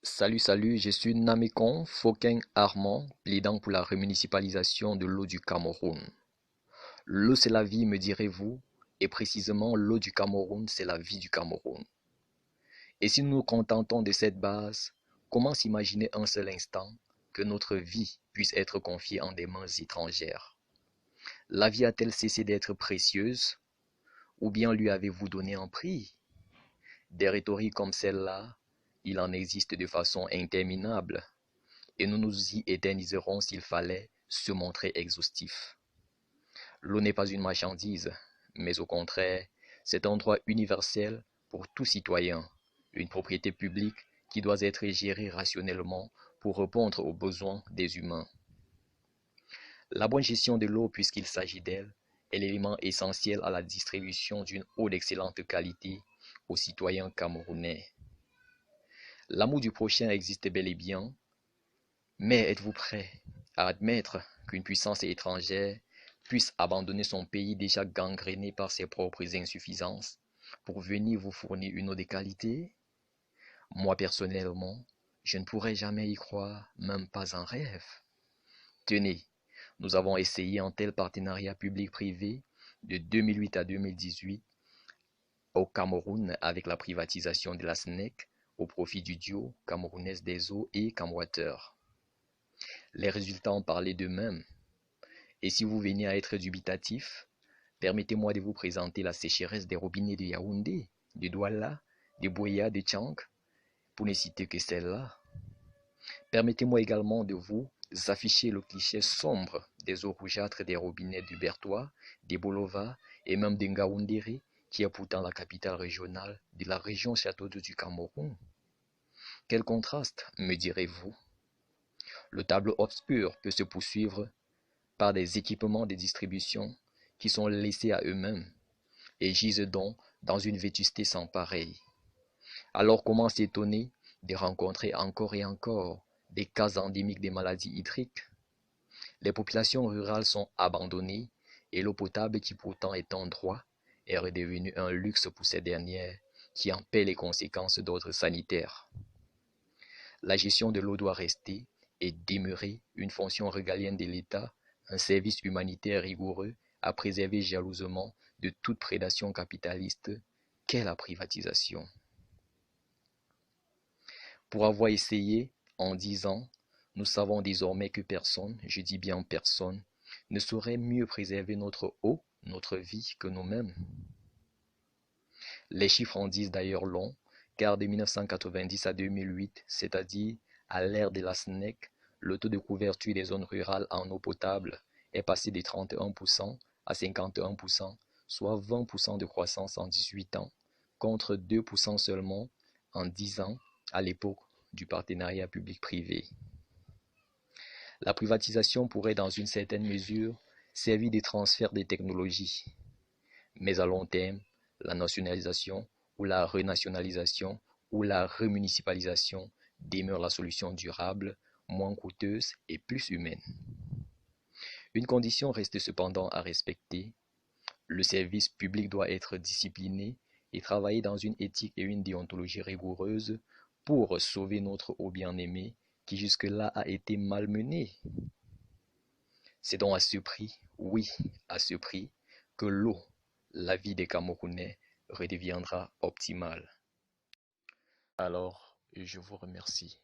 Salut, je suis Namekon Foken Armand, plaidant pour la remunicipalisation de l'eau du Cameroun. L'eau c'est la vie, me direz-vous, et précisément l'eau du Cameroun c'est la vie du Cameroun. Et si nous nous contentons de cette base, comment s'imaginer un seul instant que notre vie puisse être confiée en des mains étrangères? La vie a-t-elle cessé d'être précieuse, ou bien lui avez-vous donné un prix? Des rhétoriques comme celle-là, il en existe de façon interminable. Et nous nous y éterniserons s'il fallait se montrer exhaustif. L'eau n'est pas une marchandise, mais au contraire, c'est un droit universel pour tout citoyen, une propriété publique qui doit être gérée rationnellement pour répondre aux besoins des humains. La bonne gestion de l'eau, puisqu'il s'agit d'elle, est l'élément essentiel à la distribution d'une eau d'excellente qualité aux citoyens camerounais. L'amour du prochain existe bel et bien, mais êtes-vous prêt à admettre qu'une puissance étrangère puisse abandonner son pays déjà gangréné par ses propres insuffisances pour venir vous fournir une eau de qualité? Moi personnellement, je ne pourrais jamais y croire, même pas en rêve. Tenez, nous avons essayé un tel partenariat public-privé de 2008 à 2018 au Cameroun avec la privatisation de la SNEC au profit du duo camerounaise des eaux et Camwater. Les résultats ont parlé d'eux-mêmes. Et si vous venez à être dubitatif, permettez-moi de vous présenter la sécheresse des robinets de Yaoundé, de Douala, de Boya, de Tchang, pour ne citer que celle-là. Permettez-moi également de vous afficher le cliché sombre des eaux rougeâtres des robinets du Bertois, des Bolova et même de Ngaoundéré, qui est pourtant la capitale régionale de la région Château d'Eau du Cameroun. Quel contraste, me direz-vous? Le tableau obscur peut se poursuivre par des équipements de distribution qui sont laissés à eux-mêmes et gisent donc dans une vétusté sans pareille. Alors comment s'étonner de rencontrer encore et encore des cas endémiques des maladies hydriques? Les populations rurales sont abandonnées et l'eau potable qui pourtant est un droit est redevenue un luxe pour ces dernières qui en paient les conséquences d'ordre sanitaire. La gestion de l'eau doit rester et demeurer une fonction régalienne de l'État, un service humanitaire rigoureux à préserver jalousement de toute prédation capitaliste qu'est la privatisation. Pour avoir essayé en 10 ans, nous savons désormais que personne, je dis bien personne, ne saurait mieux préserver notre eau, notre vie que nous-mêmes. Les chiffres en disent d'ailleurs long, car de 1990 à 2008, c'est-à-dire à l'ère de la SNEC, le taux de couverture des zones rurales en eau potable est passé de 31% à 51%, soit 20% de croissance en 18 ans, contre 2% seulement en 10 ans à l'époque du partenariat public-privé. La privatisation pourrait dans une certaine mesure servir de transfert des technologies, mais à long terme, la nationalisation ou la renationalisation ou la remunicipalisation demeure la solution durable, moins coûteuse et plus humaine. Une condition reste cependant à respecter. Le service public doit être discipliné et travailler dans une éthique et une déontologie rigoureuses pour sauver notre eau bien-aimée qui jusque-là a été malmenée. C'est donc à ce prix, oui, à ce prix, que l'eau, la vie des Camerounais, redeviendra optimale. Alors, je vous remercie.